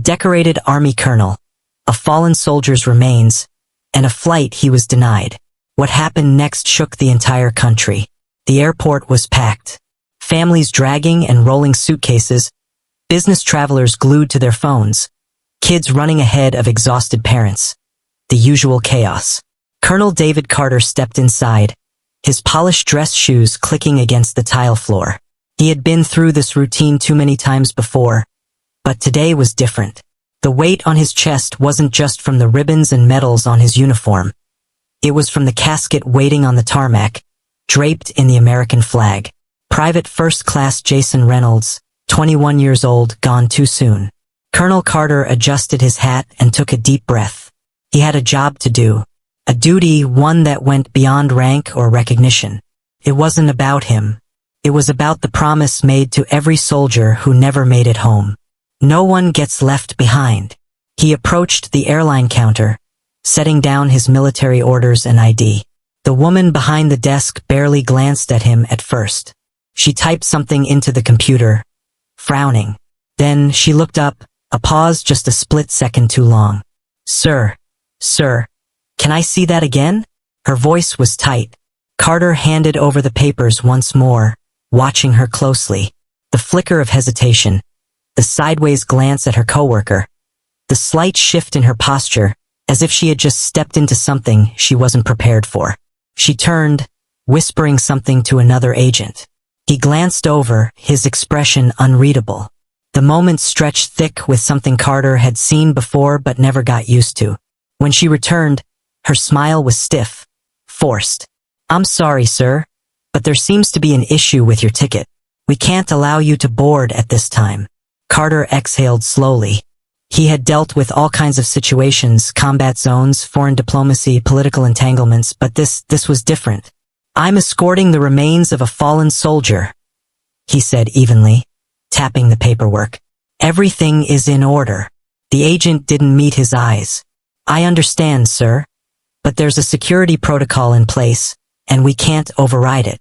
decorated army colonel, a fallen soldier's remains, and a flight he was denied. What happened next shook the entire country. The airport was packed. Families dragging and rolling suitcases, business travelers glued to their phones, kids running ahead of exhausted parents. The usual chaos. Colonel David Carter stepped inside, his polished dress shoes clicking against the tile floor. He had been through this routine too many times before, but today was different. The weight on his chest wasn't just from the ribbons and medals on his uniform. It was from the casket waiting on the tarmac, draped in the American flag. Private First Class Jason Reynolds, 21 years old, gone too soon. Colonel Carter adjusted his hat and took a deep breath. He had a job to do. A duty, one that went beyond rank or recognition. It wasn't about him. It was about the promise made to every soldier who never made it home. No one gets left behind. He approached the airline counter, setting down his military orders and ID. The woman behind the desk barely glanced at him at first. She typed something into the computer, frowning. Then she looked up, a pause just a split second too long. Sir, can I see that again? Her voice was tight. Carter handed over the papers once more, watching her closely. The flicker of hesitation, the sideways glance at her coworker, the slight shift in her posture, as if she had just stepped into something she wasn't prepared for. She turned, whispering something to another agent. He glanced over, his expression unreadable. The moment stretched thick with something Carter had seen before but never got used to. When she returned, her smile was stiff, forced. I'm sorry, sir, but there seems to be an issue with your ticket. We can't allow you to board at this time. Carter exhaled slowly. He had dealt with all kinds of situations, combat zones, foreign diplomacy, political entanglements, but this was different. I'm escorting the remains of a fallen soldier, he said evenly, tapping the paperwork. Everything is in order. The agent didn't meet his eyes. I understand, sir, but there's a security protocol in place, and we can't override it.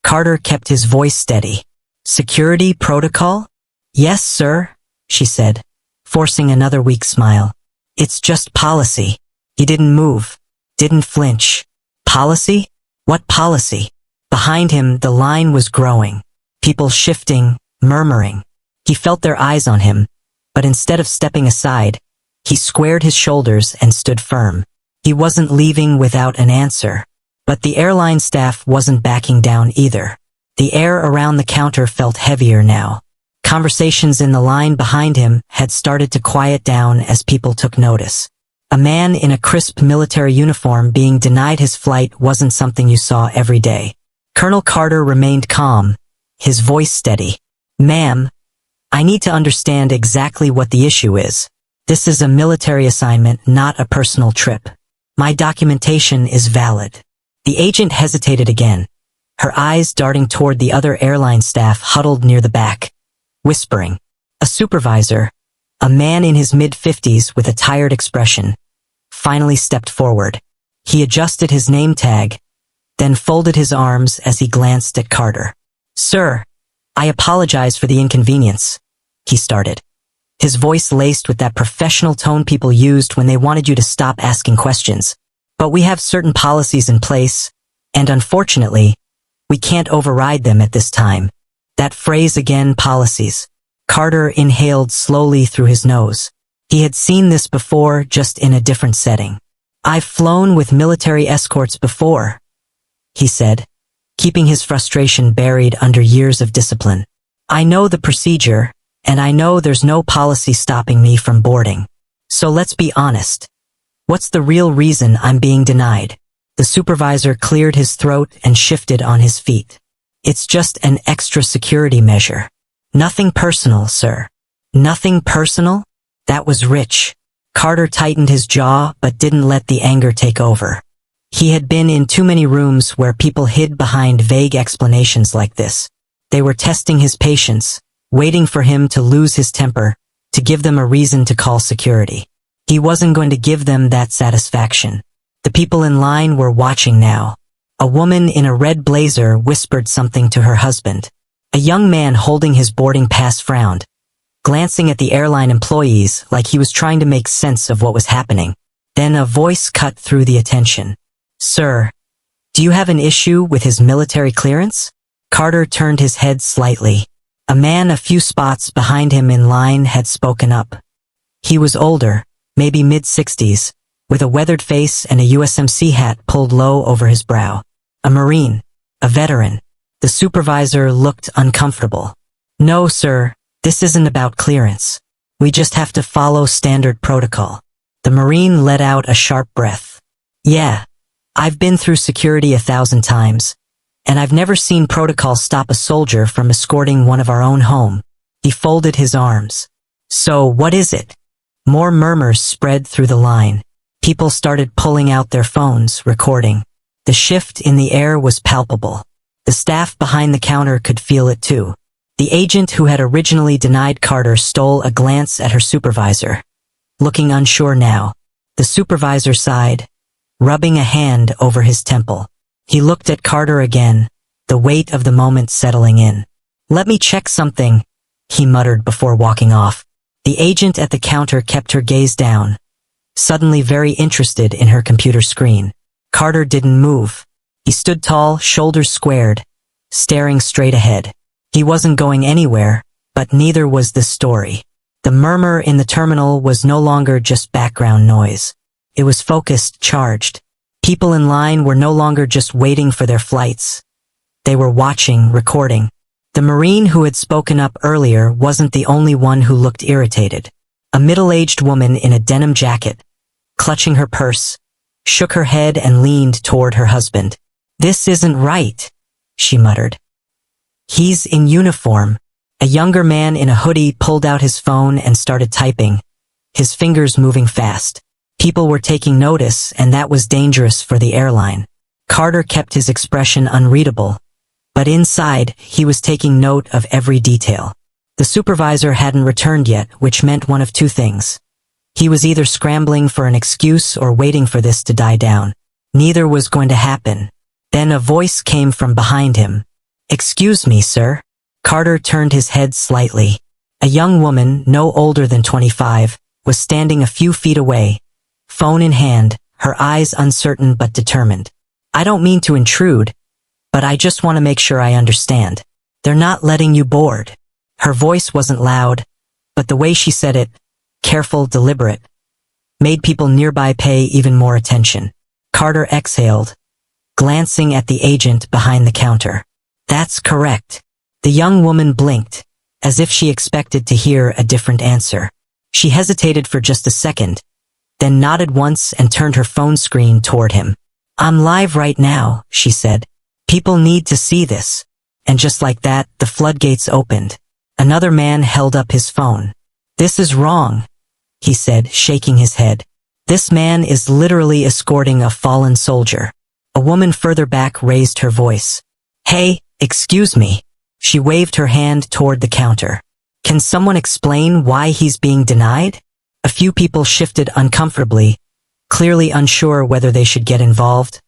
Carter kept his voice steady. Security protocol? Yes, sir, she said, forcing another weak smile. It's just policy. He didn't move, didn't flinch. Policy? What policy? Behind him, the line was growing. People shifting, murmuring. He felt their eyes on him, but instead of stepping aside, he squared his shoulders and stood firm. He wasn't leaving without an answer. But the airline staff wasn't backing down either. The air around the counter felt heavier now. Conversations in the line behind him had started to quiet down as people took notice. A man in a crisp military uniform being denied his flight wasn't something you saw every day. Colonel Carter remained calm, his voice steady. Ma'am, I need to understand exactly what the issue is. This is a military assignment, not a personal trip. My documentation is valid. The agent hesitated again, her eyes darting toward the other airline staff huddled near the back, whispering. A supervisor, a man in his mid-50s with a tired expression, finally stepped forward. He adjusted his name tag, then folded his arms as he glanced at Carter. Sir, I apologize for the inconvenience, he started. His voice laced with that professional tone people used when they wanted you to stop asking questions. But we have certain policies in place, and unfortunately, we can't override them at this time. That phrase again, policies. Carter inhaled slowly through his nose. He had seen this before, just in a different setting. I've flown with military escorts before, he said, keeping his frustration buried under years of discipline. I know the procedure, and I know there's no policy stopping me from boarding. So let's be honest. What's the real reason I'm being denied? The supervisor cleared his throat and shifted on his feet. It's just an extra security measure. Nothing personal, sir. Nothing personal? That was rich. Carter tightened his jaw but didn't let the anger take over. He had been in too many rooms where people hid behind vague explanations like this. They were testing his patience, waiting for him to lose his temper, to give them a reason to call security. He wasn't going to give them that satisfaction. The people in line were watching now. A woman in a red blazer whispered something to her husband. A young man holding his boarding pass frowned. glancing at the airline employees like he was trying to make sense of what was happening. Then a voice cut through the attention. "Sir, do you have an issue with his military clearance?" Carter turned his head slightly. A man a few spots behind him in line had spoken up. He was older, maybe mid-60s, with a weathered face and a USMC hat pulled low over his brow. A Marine, a veteran. The supervisor looked uncomfortable. "No, sir, this isn't about clearance. We just have to follow standard protocol." The Marine let out a sharp breath. "Yeah, I've been through security 1,000 times, and I've never seen protocol stop a soldier from escorting one of our own home." He folded his arms. "So what is it?" More murmurs spread through the line. People started pulling out their phones, recording. The shift in the air was palpable. The staff behind the counter could feel it too. The agent who had originally denied Carter stole a glance at her supervisor. Looking unsure now, the supervisor sighed, rubbing a hand over his temple. He looked at Carter again, the weight of the moment settling in. "Let me check something," he muttered before walking off. The agent at the counter kept her gaze down, suddenly very interested in her computer screen. Carter didn't move. He stood tall, shoulders squared, staring straight ahead. He wasn't going anywhere, but neither was the story. The murmur in the terminal was no longer just background noise. It was focused, charged. People in line were no longer just waiting for their flights. They were watching, recording. The Marine who had spoken up earlier wasn't the only one who looked irritated. A middle-aged woman in a denim jacket, clutching her purse, shook her head and leaned toward her husband. "This isn't right," she muttered. "He's in uniform." A younger man in a hoodie pulled out his phone and started typing, his fingers moving fast. People were taking notice, and that was dangerous for the airline. Carter kept his expression unreadable, but inside, he was taking note of every detail. The supervisor hadn't returned yet, which meant one of two things. He was either scrambling for an excuse or waiting for this to die down. Neither was going to happen. Then a voice came from behind him. "Excuse me, sir." Carter turned his head slightly. A young woman, no older than 25, was standing a few feet away, phone in hand, her eyes uncertain but determined. "I don't mean to intrude, but I just want to make sure I understand. They're not letting you board." Her voice wasn't loud, but the way she said it, careful, deliberate, made people nearby pay even more attention. Carter exhaled, glancing at the agent behind the counter. "That's correct." The young woman blinked, as if she expected to hear a different answer. She hesitated for just a second, then nodded once and turned her phone screen toward him. "I'm live right now," she said. "People need to see this." And just like that, the floodgates opened. Another man held up his phone. "This is wrong," he said, shaking his head. "This man is literally escorting a fallen soldier." A woman further back raised her voice. "Hey, excuse me." She waved her hand toward the counter. "Can someone explain why he's being denied?" A few people shifted uncomfortably, clearly unsure whether they should get involved,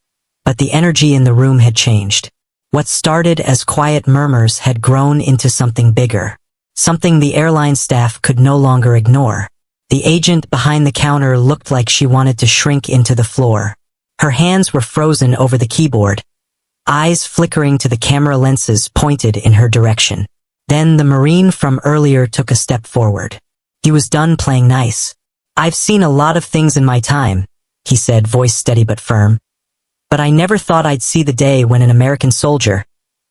but the energy in the room had changed. What started as quiet murmurs had grown into something bigger, something the airline staff could no longer ignore. The agent behind the counter looked like she wanted to shrink into the floor. Her hands were frozen over the keyboard, eyes flickering to the camera lenses pointed in her direction. Then the Marine from earlier took a step forward. He was done playing nice. "I've seen a lot of things in my time," he said, voice steady but firm. "But I never thought I'd see the day when an American soldier,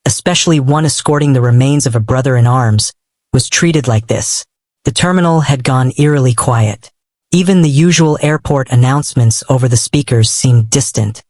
especially one escorting the remains of a brother in arms, was treated like this." The terminal had gone eerily quiet. Even the usual airport announcements over the speakers seemed distant,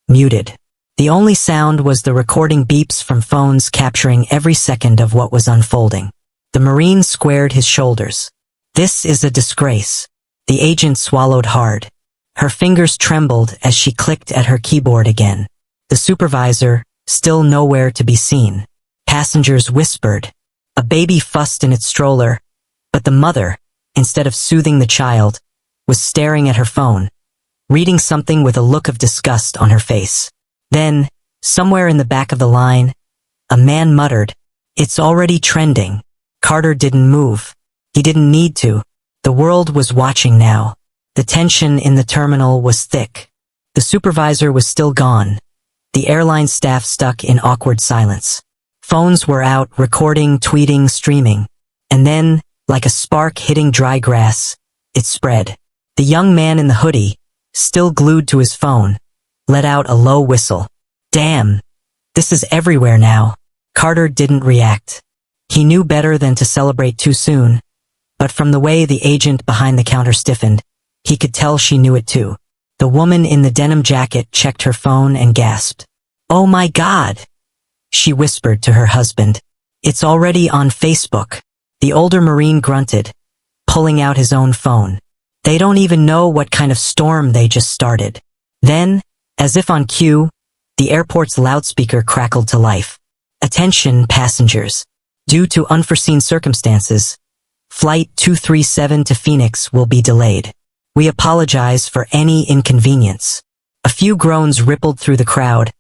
muted. The only sound was the recording beeps from phones capturing every second of what was unfolding. The Marine squared his shoulders. "This is a disgrace." The agent swallowed hard. Her fingers trembled as she clicked at her keyboard again. The supervisor, still nowhere to be seen. Passengers whispered. A baby fussed in its stroller, but the mother, instead of soothing the child, was staring at her phone, reading something with a look of disgust on her face. Then, somewhere in the back of the line, a man muttered, "It's already trending." Carter didn't move. He didn't need to. The world was watching now. The tension in the terminal was thick. The supervisor was still gone. The airline staff stuck in awkward silence. Phones were out, recording, tweeting, streaming. And then, like a spark hitting dry grass, it spread. The young man in the hoodie, still glued to his phone, let out a low whistle. Damn! This is everywhere now. Carter didn't react. He knew better than to celebrate too soon. But from the way the agent behind the counter stiffened, he could tell she knew it too. The woman in the denim jacket checked her phone and gasped. "Oh my God!" she whispered to her husband. "It's already on Facebook." The older Marine grunted, pulling out his own phone. They don't even know what kind of storm they just started. Then, as if on cue, the airport's loudspeaker crackled to life. "Attention, passengers. Due to unforeseen circumstances, Flight 237 to Phoenix will be delayed. We apologize for any inconvenience." A few groans rippled through the crowd,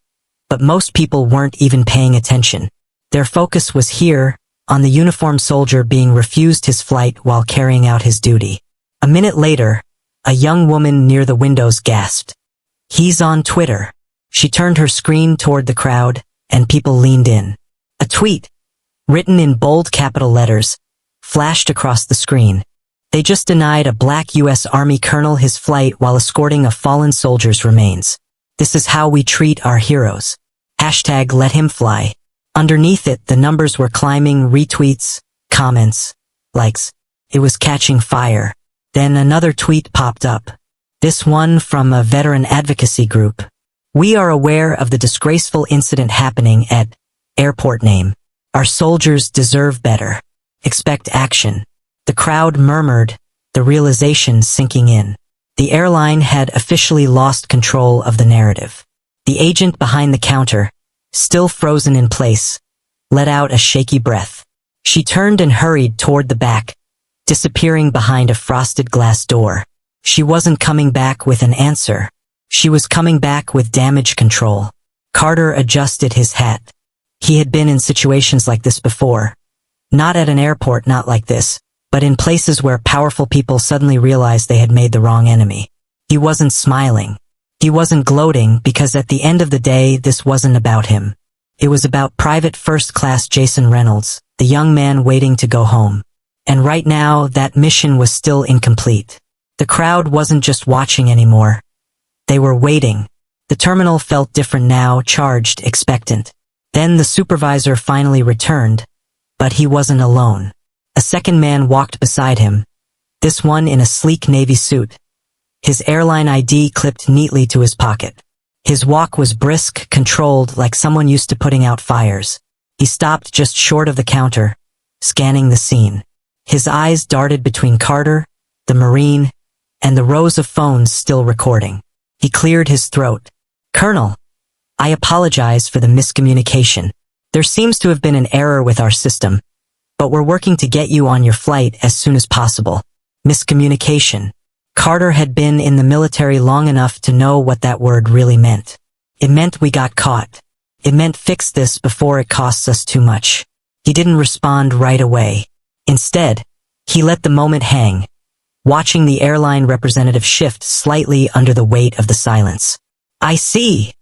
but most people weren't even paying attention. Their focus was here, on the uniformed soldier being refused his flight while carrying out his duty. A minute later, a young woman near the windows gasped. "He's on Twitter." She turned her screen toward the crowd, and people leaned in. A tweet, written in bold capital letters, flashed across the screen. "They just denied a black U.S. Army colonel his flight while escorting a fallen soldier's remains. This is how we treat our heroes. Hashtag let him fly." Underneath it, the numbers were climbing: retweets, comments, likes. It was catching fire. Then another tweet popped up. This one from a veteran advocacy group. "We are aware of the disgraceful incident happening at airport name. Our soldiers deserve better. Expect action." The crowd murmured, the realization sinking in. The airline had officially lost control of the narrative. The agent behind the counter, still frozen in place, let out a shaky breath. She turned and hurried toward the back, disappearing behind a frosted glass door. She wasn't coming back with an answer. She was coming back with damage control. Carter adjusted his hat. He had been in situations like this before. Not at an airport, not like this, but in places where powerful people suddenly realized they had made the wrong enemy. He wasn't smiling. He wasn't gloating, because at the end of the day, this wasn't about him. It was about Private First Class Jason Reynolds, the young man waiting to go home. And right now, that mission was still incomplete. The crowd wasn't just watching anymore. They were waiting. The terminal felt different now, charged, expectant. Then the supervisor finally returned, but he wasn't alone. A second man walked beside him, this one in a sleek navy suit, his airline ID clipped neatly to his pocket. His walk was brisk, controlled, like someone used to putting out fires. He stopped just short of the counter, scanning the scene. His eyes darted between Carter, the Marine, and the rows of phones still recording. He cleared his throat. "Colonel, I apologize for the miscommunication. There seems to have been an error with our system, but we're working to get you on your flight as soon as possible." Miscommunication. Carter had been in the military long enough to know what that word really meant. It meant we got caught. It meant fix this before it costs us too much. He didn't respond right away. Instead, he let the moment hang, watching the airline representative shift slightly under the weight of the silence. "I see,"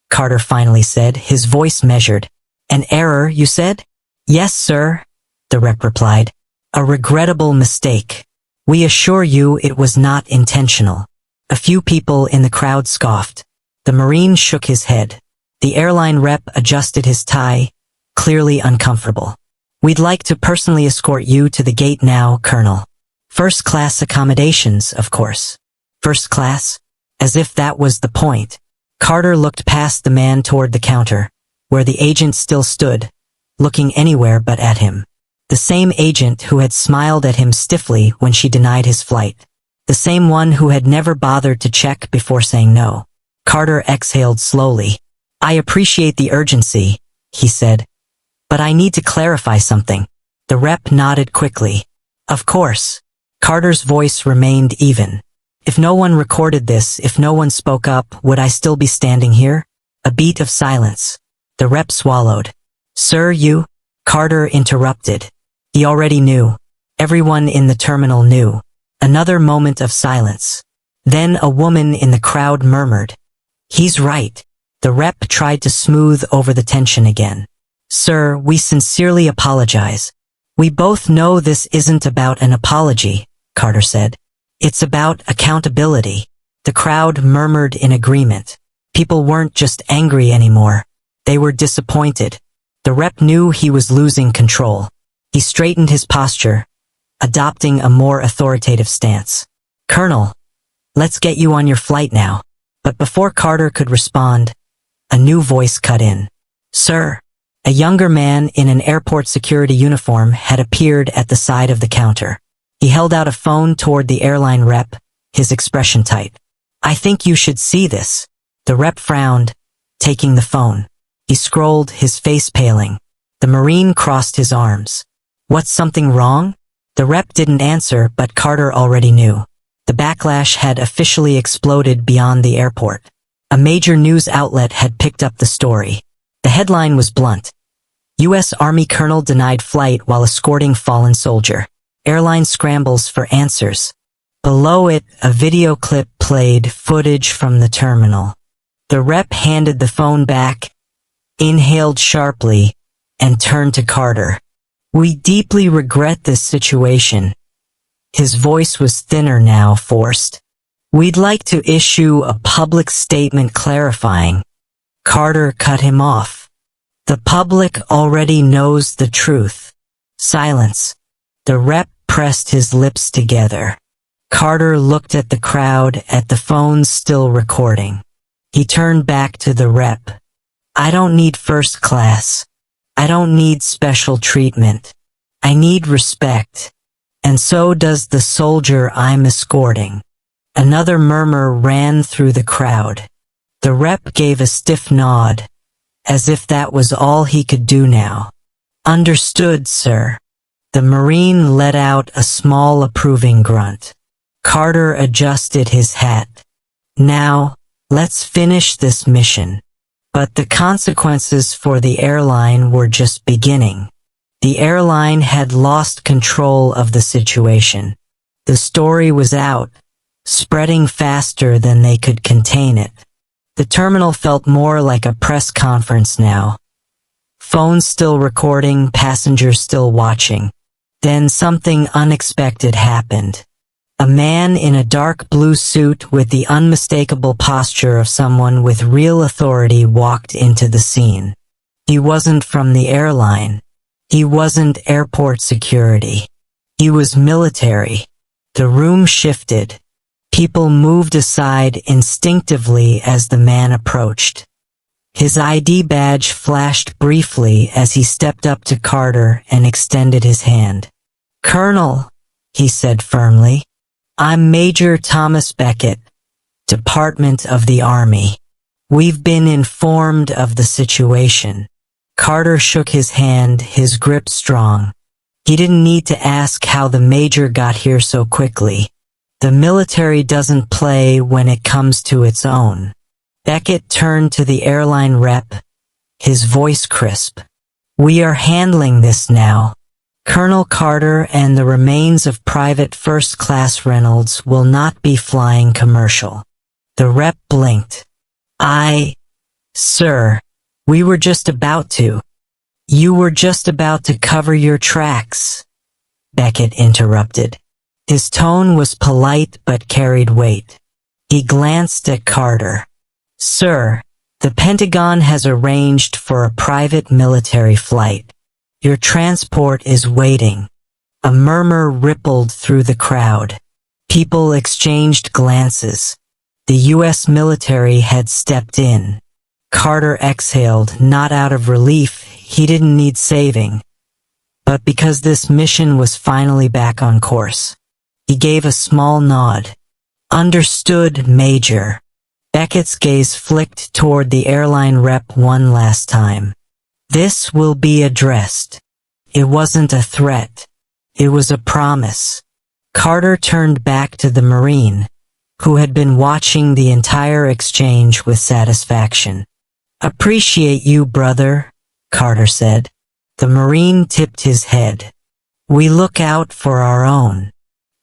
Carter finally said, his voice measured. "An error, you said?" "Yes, sir," the rep replied. "A regrettable mistake. We assure you it was not intentional." A few people in the crowd scoffed. The Marine shook his head. The airline rep adjusted his tie, clearly uncomfortable. "We'd like to personally escort you to the gate now, Colonel. First-class accommodations, of course." First class? As if that was the point. Carter looked past the man toward the counter, where the agent still stood, looking anywhere but at him. The same agent who had smiled at him stiffly when she denied his flight. The same one who had never bothered to check before saying no. Carter exhaled slowly. "I appreciate the urgency," he said, "but I need to clarify something." The rep nodded quickly. "Of course." Carter's voice remained even. "If no one recorded this, if no one spoke up, would I still be standing here?" A beat of silence. The rep swallowed. "Sir, you?" Carter interrupted. He already knew. Everyone in the terminal knew. Another moment of silence. Then a woman in the crowd murmured, "He's right." The rep tried to smooth over the tension again. "Sir, we sincerely apologize. We both know this isn't about an apology," Carter said. "It's about accountability." The crowd murmured in agreement. People weren't just angry anymore. They were disappointed. The rep knew he was losing control. He straightened his posture, adopting a more authoritative stance. "Colonel, let's get you on your flight now." But before Carter could respond, a new voice cut in. "Sir." A younger man in an airport security uniform had appeared at the side of the counter. He held out a phone toward the airline rep, his expression tight. "I think you should see this." The rep frowned, taking the phone. He scrolled, his face paling. The Marine crossed his arms. "What's something wrong?" The rep didn't answer, but Carter already knew. The backlash had officially exploded beyond the airport. A major news outlet had picked up the story. The headline was blunt. U.S. Army colonel denied flight while escorting fallen soldier. Airline scrambles for answers. Below it, a video clip played, footage from the terminal. The rep handed the phone back, inhaled sharply, and turned to Carter. "We deeply regret this situation." His voice was thinner now, forced. "We'd like to issue a public statement clarifying." Carter cut him off. "The public already knows the truth." Silence. The rep pressed his lips together. Carter looked at the crowd, at the phones still recording. He turned back to the rep. "I don't need first class. I don't need special treatment. I need respect. And so does the soldier I'm escorting." Another murmur ran through the crowd. The rep gave a stiff nod, as if that was all he could do now. "Understood, sir." The Marine let out a small approving grunt. Carter adjusted his hat. "Now, let's finish this mission." But the consequences for the airline were just beginning. The airline had lost control of the situation. The story was out, spreading faster than they could contain it. The terminal felt more like a press conference now. Phones still recording, passengers still watching. Then something unexpected happened. A man in a dark blue suit with the unmistakable posture of someone with real authority walked into the scene. He wasn't from the airline. He wasn't airport security. He was military. The room shifted. People moved aside instinctively as the man approached. His ID badge flashed briefly as he stepped up to Carter and extended his hand. "Colonel," he said firmly, "I'm Major Thomas Beckett, Department of the Army. We've been informed of the situation." Carter shook his hand, his grip strong. He didn't need to ask how the major got here so quickly. The military doesn't play when it comes to its own. Beckett turned to the airline rep, his voice crisp. "We are handling this now. Colonel Carter and the remains of Private First Class Reynolds will not be flying commercial." The rep blinked. Sir, we were just about to." "You were just about to cover your tracks," Beckett interrupted. His tone was polite but carried weight. He glanced at Carter. "Sir, the Pentagon has arranged for a private military flight. Your transport is waiting." A murmur rippled through the crowd. People exchanged glances. The U.S. military had stepped in. Carter exhaled, not out of relief, he didn't need saving, but because this mission was finally back on course. He gave a small nod. "Understood, Major." Beckett's gaze flicked toward the airline rep one last time. "This will be addressed." It wasn't a threat. It was a promise. Carter turned back to the Marine, who had been watching the entire exchange with satisfaction. "Appreciate you, brother," Carter said. The Marine tipped his head. We look out for our own.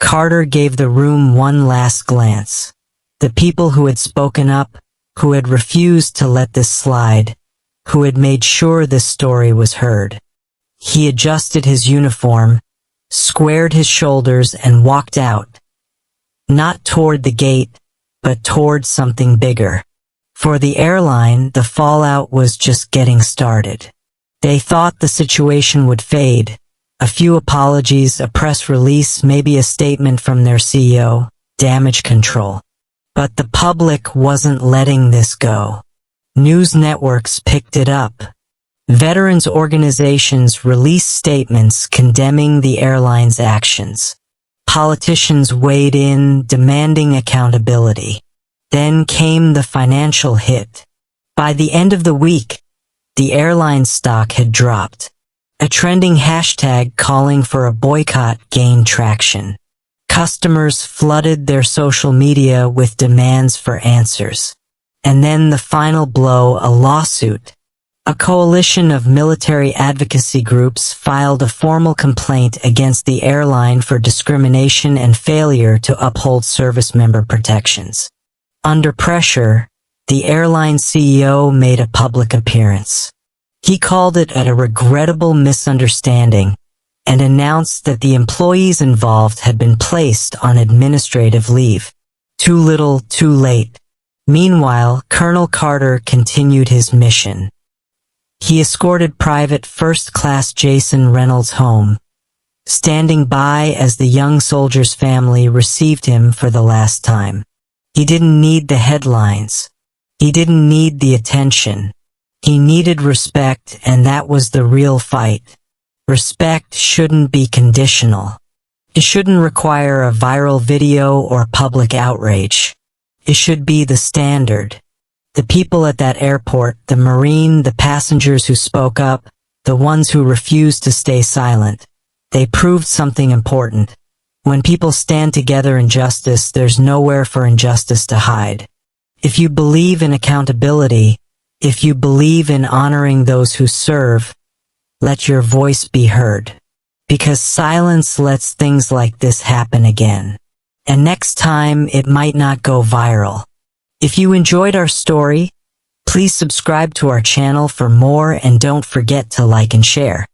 Carter gave the room one last glance. The people who had spoken up, who had refused to let this slide, who had made sure this story was heard. He adjusted his uniform, squared his shoulders, and walked out. Not toward the gate, but toward something bigger. For the airline, the fallout was just getting started. They thought the situation would fade. A few apologies, a press release, maybe a statement from their CEO, damage control. But the public wasn't letting this go. News networks picked it up. Veterans organizations released statements condemning the airline's actions. Politicians weighed in, demanding accountability. Then came the financial hit. By the end of the week, the airline stock had dropped. A trending hashtag calling for a boycott gained traction. Customers flooded their social media with demands for answers. And then the final blow, a lawsuit. A coalition of military advocacy groups filed a formal complaint against the airline for discrimination and failure to uphold service member protections. Under pressure, the airline CEO made a public appearance. He called it a regrettable misunderstanding and announced that the employees involved had been placed on administrative leave. Too little, too late. Meanwhile, Colonel Carter continued his mission. He escorted Private First Class Jason Reynolds home, standing by as the young soldier's family received him for the last time. He didn't need the headlines. He didn't need the attention. He needed respect, and that was the real fight. Respect shouldn't be conditional. It shouldn't require a viral video or public outrage. It should be the standard. The people at that airport, the Marine, the passengers who spoke up, the ones who refused to stay silent, they proved something important. When people stand together in justice, there's nowhere for injustice to hide. If you believe in accountability, if you believe in honoring those who serve, let your voice be heard. Because silence lets things like this happen again. And next time, it might not go viral. If you enjoyed our story, please subscribe to our channel for more and don't forget to like and share.